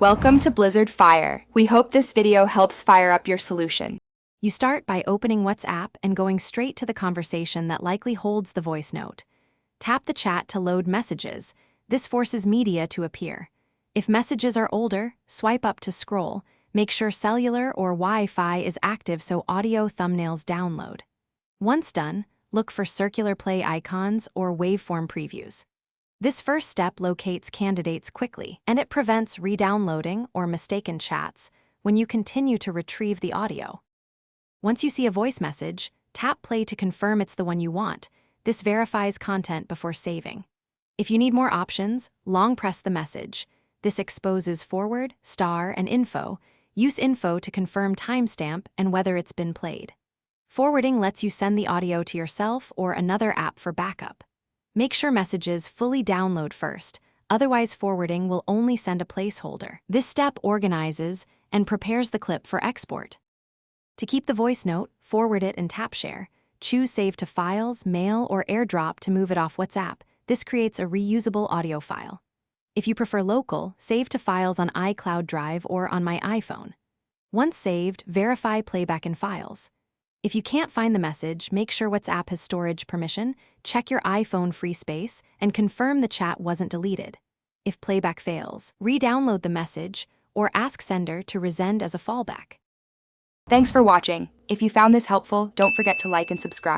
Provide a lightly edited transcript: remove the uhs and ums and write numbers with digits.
Welcome to Blizzard Fire. We hope this video helps fire up your solution. You start by opening WhatsApp and going straight to the conversation that likely holds the voice note. Tap the chat to load messages. This forces media to appear. If messages are older, swipe up to scroll. Make sure cellular or Wi-Fi is active so audio thumbnails download. Once done, look for circular play icons or waveform previews. This first step locates candidates quickly, and it prevents re-downloading or mistaken chats when you continue to retrieve the audio. Once you see a voice message, tap play to confirm it's the one you want. This verifies content before saving. If you need more options, long press the message. This exposes forward, star, and info. Use info to confirm timestamp and whether it's been played. Forwarding lets you send the audio to yourself or another app for backup. Make sure messages fully download first, otherwise forwarding will only send a placeholder. This step organizes and prepares the clip for export. To keep the voice note, forward it and tap share. Choose Save to Files, Mail, or AirDrop to move it off WhatsApp. This creates a reusable audio file. If you prefer local, save to files on iCloud Drive or on my iPhone. Once saved, verify playback in files. If you can't find the message, make sure WhatsApp has storage permission, check your iPhone free space, and confirm the chat wasn't deleted. If playback fails, re-download the message or ask sender to resend as a fallback. Thanks for watching. If you found this helpful, don't forget to like and subscribe.